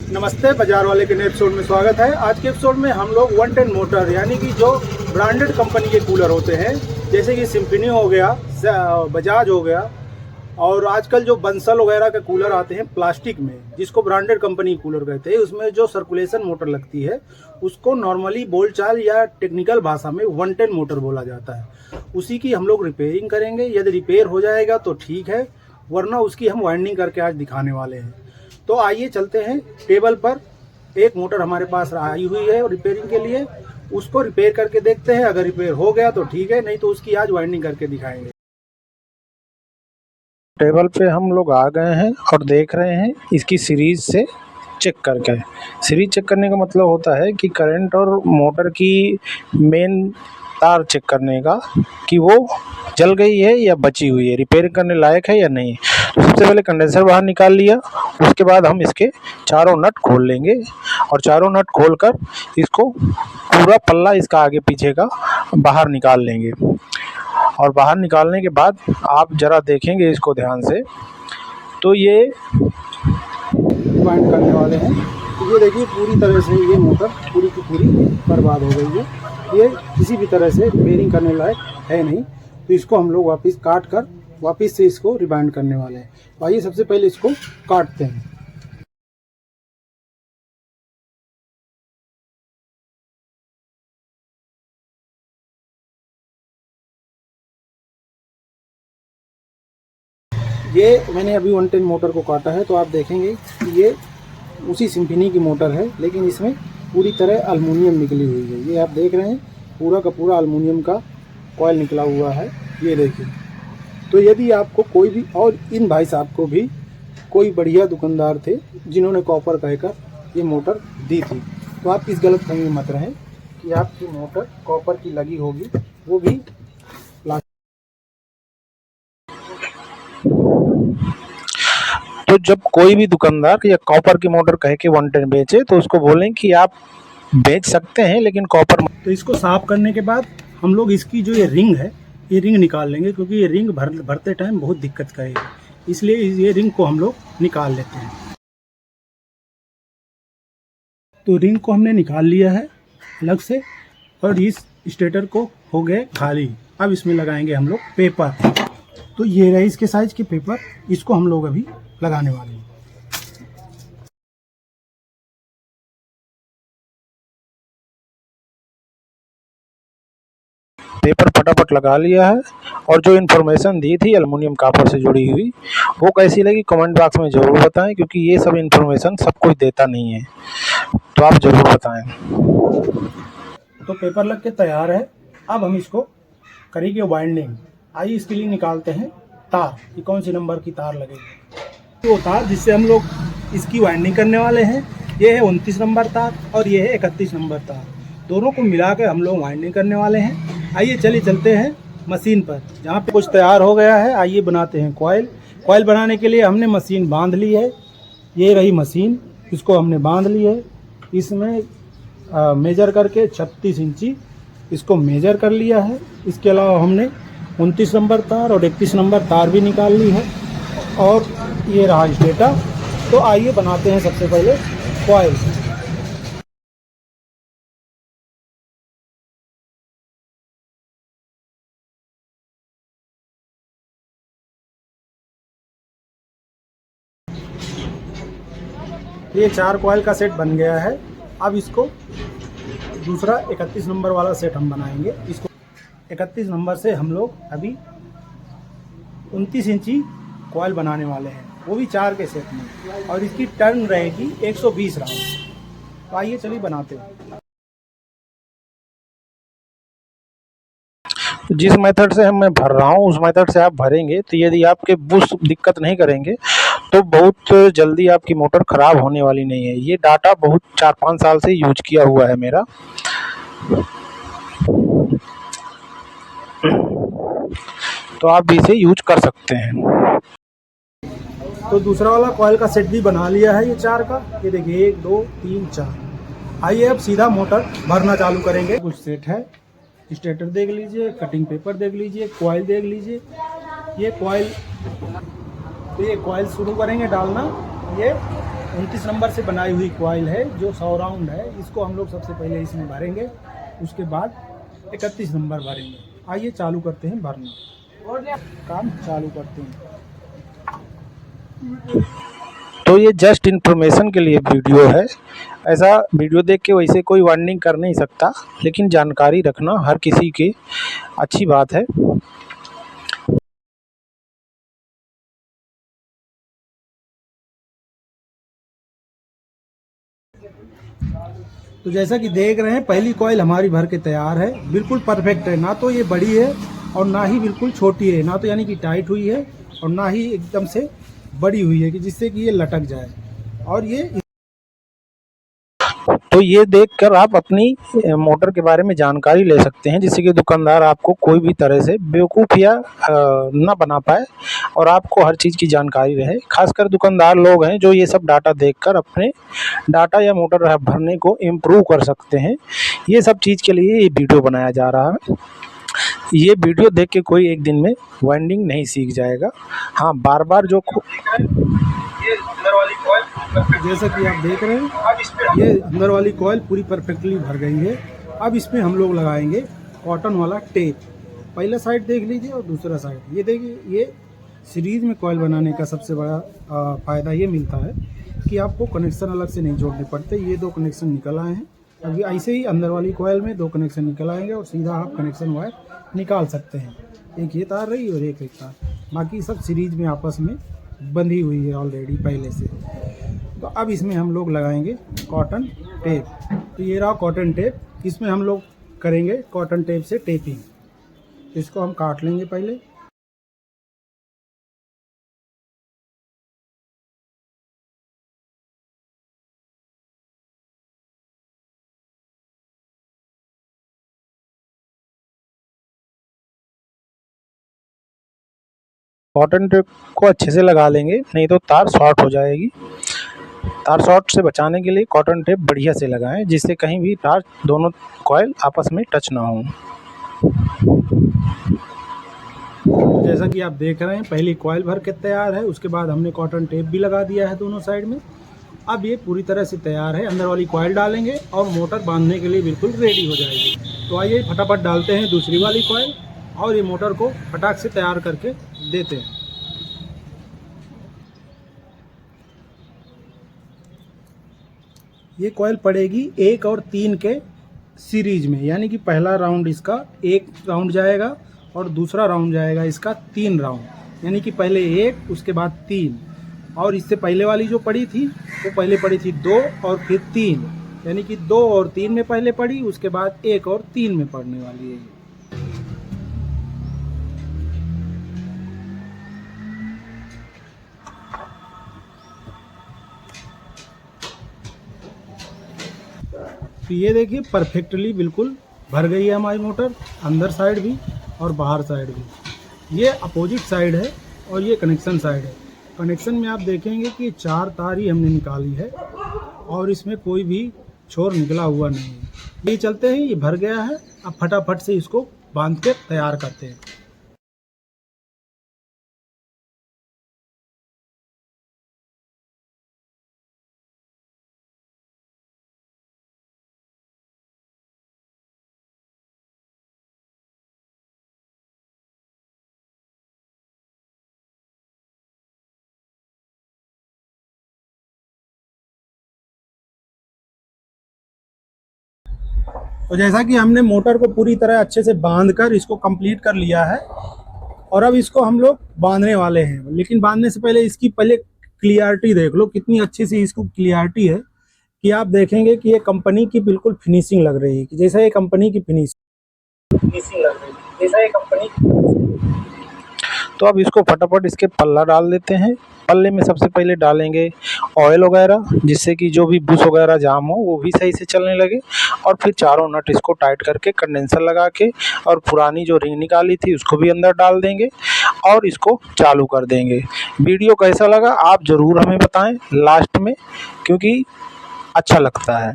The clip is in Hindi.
नमस्ते, बाजार वाले के नए एपिसोड में स्वागत है। आज के एपिसोड में हम लोग 110 मोटर यानी कि जो ब्रांडेड कंपनी के कूलर होते हैं, जैसे कि सिम्फनी हो गया, बजाज हो गया, और आजकल जो बंसल वगैरह के कूलर आते हैं प्लास्टिक में, जिसको ब्रांडेड कंपनी कूलर कहते हैं, उसमें जो सर्कुलेशन मोटर लगती है उसको नॉर्मली बोलचाल या टेक्निकल भाषा में 110 मोटर बोला जाता है। उसी की हम लोग रिपेयरिंग करेंगे। यदि रिपेयर हो जाएगा तो ठीक है, वरना उसकी हम वाइंडिंग करके आज दिखाने वाले हैं। तो आइए चलते हैं टेबल पर। एक मोटर हमारे पास आई हुई है रिपेयरिंग के लिए, उसको रिपेयर करके देखते हैं। अगर रिपेयर हो गया तो ठीक है, नहीं तो उसकी आज वाइंडिंग करके दिखाएंगे। टेबल पे हम लोग आ गए हैं और देख रहे हैं इसकी सीरीज से चेक करके। सीरीज चेक करने का मतलब होता है कि करंट और मोटर की मेन तार चेक करने का कि वो जल गई है या बची हुई है, रिपेयर करने लायक है या नहीं। तो सबसे पहले कंडेंसर बाहर निकाल लिया, उसके बाद हम इसके चारों नट खोल लेंगे और चारों नट खोलकर इसको पूरा पल्ला इसका आगे पीछे का बाहर निकाल लेंगे। और बाहर निकालने के बाद आप ज़रा देखेंगे इसको ध्यान से, तो ये वाइंड करने वाले हैं। तो ये देखिए पूरी तरह से ये मोटर पूरी की पूरी बर्बाद हो गई है। ये किसी भी तरह से रिपेयरिंग करने लायक है नहीं। तो इसको हम लोग वापस काट कर वापस से इसको रिबाइंड करने वाले हैं। तो आइए सबसे पहले इसको काटते हैं। ये मैंने अभी 110 मोटर को काटा है, तो आप देखेंगे कि ये उसी सिम्फनी की मोटर है, लेकिन इसमें पूरी तरह अल्मुनियम निकली हुई है। ये आप देख रहे हैं पूरा का पूरा अल्मुनियम का कॉइल निकला हुआ है, ये देखिए। तो यदि आपको कोई भी, और इन भाई साहब को भी कोई बढ़िया दुकानदार थे जिन्होंने कॉपर कहकर ये मोटर दी थी, तो आप इस गलतफहमी में मत रहें कि आपकी मोटर कॉपर की लगी होगी, वो भी तो जब कोई भी दुकानदार या कॉपर की मोटर कह के 110 बेचे तो उसको बोलें कि आप बेच सकते हैं लेकिन कॉपर। तो इसको साफ करने के बाद हम लोग इसकी जो ये रिंग है, ये रिंग निकाल लेंगे, क्योंकि ये रिंग भरते टाइम बहुत दिक्कत करेगी, इसलिए ये रिंग को हम लोग निकाल लेते हैं। तो रिंग को हमने निकाल लिया है अलग से, और इस स्टेटर को हो गए खाली। अब इसमें लगाएंगे हम लोग पेपर। तो ये रहे इसके साइज के पेपर, इसको हम लोग अभी लगाने वाले हैं। पेपर फटाफट लगा लिया है। और जो इन्फॉर्मेशन दी थी एल्युमिनियम कॉपर से जुड़ी हुई, वो कैसी लगी कमेंट बॉक्स में ज़रूर बताएं, क्योंकि ये सब इन्फॉर्मेशन सब कोई देता नहीं है, तो आप ज़रूर बताएं। तो पेपर लग के तैयार है। अब हम इसको करेंगे वाइंडिंग। आइए इसके लिए निकालते हैं तार कि कौन सी नंबर की तार लगेगी। वो तार जिससे हम लोग इसकी वाइंडिंग करने वाले हैं, ये है 29 नंबर तार और ये है 31 नंबर तार। दोनों को मिला के हम लोग वाइंडिंग करने वाले हैं। आइए चलिए चलते हैं मशीन पर, जहाँ पे कुछ तैयार हो गया है। आइए बनाते हैं कॉइल। कॉइल बनाने के लिए हमने मशीन बांध ली है। ये रही मशीन, इसको हमने बांध ली है। इसमें मेजर करके 36 इंची इसको मेजर कर लिया है। इसके अलावा हमने 29 नंबर तार और 31 नंबर तार भी निकाल ली है, और ये रहा स्टेटर। तो आइए बनाते हैं सबसे पहले कॉइल। ये 4 कॉइल का सेट बन गया है। अब इसको दूसरा 31 नंबर वाला सेट हम बनाएंगे। इसको 31 नंबर से हम लोग अभी 29 इंची कॉइल बनाने वाले हैं, वो भी 4 के सेट में, और इसकी टर्न रहेगी 120 राउंड। तो आइए चलिए बनाते हैं। जिस मेथड से मैं भर रहा हूँ उस मेथड से आप भरेंगे तो यदि आपके बुश दिक्कत नहीं करेंगे तो बहुत जल्दी आपकी मोटर ख़राब होने वाली नहीं है। ये डाटा बहुत 4-5 साल से यूज किया हुआ है मेरा। तो आप भी इसे यूज कर सकते हैं। तो दूसरा वाला कॉइल का सेट भी बना लिया है, ये 4 का। ये देखिए 1 2 3 4। आइए अब सीधा मोटर भरना चालू करेंगे। कुछ सेट है, स्टेटर देख लीजिए, कटिंग पेपर देख लीजिए, कॉइल देख लीजिए। ये कॉइल, तो ये कॉइल शुरू करेंगे डालना। ये 29 नंबर से बनाई हुई कॉइल है जो 100 राउंड है। इसको हम लोग सबसे पहले इसमें भरेंगे, उसके बाद 31 नंबर भरेंगे। आइए चालू करते हैं भरना, काम चालू करते हैं। तो ये जस्ट इन्फॉर्मेशन के लिए वीडियो है। ऐसा वीडियो देख के वैसे कोई वार्निंग कर नहीं सकता, लेकिन जानकारी रखना हर किसी की अच्छी बात है। तो जैसा कि देख रहे हैं पहली कॉइल हमारी भर के तैयार है, बिल्कुल परफेक्ट है। ना तो ये बड़ी है और ना ही बिल्कुल छोटी है, ना तो यानी कि टाइट हुई है और ना ही एकदम से बड़ी हुई है कि जिससे कि ये लटक जाए। और ये तो ये देखकर आप अपनी मोटर के बारे में जानकारी ले सकते हैं, जिससे कि दुकानदार आपको कोई भी तरह से बेवकूफ़ या ना बना पाए और आपको हर चीज़ की जानकारी रहे। खासकर दुकानदार लोग हैं जो ये सब डाटा देखकर अपने डाटा या मोटर भरने को इम्प्रूव कर सकते हैं। ये सब चीज़ के लिए ये वीडियो बनाया जा रहा है। ये वीडियो देख के कोई एक दिन में वाइंडिंग नहीं सीख जाएगा। हाँ, बार बार जो जैसा कि आप देख रहे हैं ये अंदर वाली कॉइल पूरी परफेक्टली भर गई है। अब इसमें हम लोग लगाएंगे कॉटन वाला टेप। पहला साइड देख लीजिए और दूसरा साइड ये देखिए। ये सीरीज में कॉइल बनाने का सबसे बड़ा फ़ायदा ये मिलता है कि आपको कनेक्शन अलग से नहीं जोड़ने पड़ते। ये 2 कनेक्शन निकल आए हैं। अभी ऐसे ही अंदर वाली कॉइल में 2 कनेक्शन निकल आएंगे और सीधा आप कनेक्शन वायर निकाल सकते हैं। एक ये तार रही और एक तार, बाकी सब सीरीज में आपस में बंधी हुई है ऑलरेडी पहले से। तो अब इसमें हम लोग लगाएंगे कॉटन टेप। तो ये रहा कॉटन टेप, इसमें हम लोग करेंगे कॉटन टेप से टेपिंग। इसको हम काट लेंगे पहले। कॉटन टेप को अच्छे से लगा लेंगे, नहीं तो तार शॉर्ट हो जाएगी। तार शॉर्ट से बचाने के लिए कॉटन टेप बढ़िया से लगाएं, जिससे कहीं भी तार दोनों कॉइल आपस में टच ना हो। जैसा कि आप देख रहे हैं पहली कॉइल भर के तैयार है, उसके बाद हमने कॉटन टेप भी लगा दिया है दोनों साइड में। अब ये पूरी तरह से तैयार है। अंदर वाली कॉइल डालेंगे और मोटर बांधने के लिए बिल्कुल रेडी हो जाएगी। तो आइए फटाफट डालते हैं दूसरी वाली कॉइल और ये मोटर को फटाक से तैयार करके देते हैं। ये कॉइल पड़ेगी 1 और 3 के सीरीज में, यानी कि पहला राउंड इसका 1 राउंड जाएगा और दूसरा राउंड जाएगा इसका 3 राउंड, यानी कि पहले 1 उसके बाद 3। और इससे पहले वाली जो पड़ी थी वो पहले पड़ी थी 2 और फिर 3, यानी कि 2 और 3 में पहले पड़ी, उसके बाद 1 और 3 में पड़ने वाली है। तो ये देखिए परफेक्टली बिल्कुल भर गई है हमारी मोटर, अंदर साइड भी और बाहर साइड भी। ये अपोजिट साइड है और ये कनेक्शन साइड है। कनेक्शन में आप देखेंगे कि 4 तार ही हमने निकाली है और इसमें कोई भी छोर निकला हुआ नहीं है। ये चलते हैं, ये भर गया है। अब फटाफट से इसको बांध के तैयार करते हैं। तो जैसा कि हमने मोटर को पूरी तरह अच्छे से बांध कर इसको कंप्लीट कर लिया है और अब इसको हम लोग बांधने वाले हैं। लेकिन बांधने से पहले इसकी पहले क्लियरिटी देख लो, कितनी अच्छी सी इसको क्लियरिटी है कि आप देखेंगे कि ये कंपनी की बिल्कुल फिनिशिंग लग रही है, कि जैसा ये कंपनी की फिनिशिंग लग रही है, जैसा ये कंपनी। तो अब इसको फटाफट इसके पल्ला डाल देते हैं। पल्ले में सबसे पहले डालेंगे ऑयल वगैरह, जिससे कि जो भी बुश वगैरह जाम हो वो भी सही से चलने लगे। और फिर चारों नट इसको टाइट करके कंडेंसर लगा के और पुरानी जो रिंग निकाली थी उसको भी अंदर डाल देंगे और इसको चालू कर देंगे। वीडियो कैसा लगा आप ज़रूर हमें बताएं लास्ट में, क्योंकि अच्छा लगता है।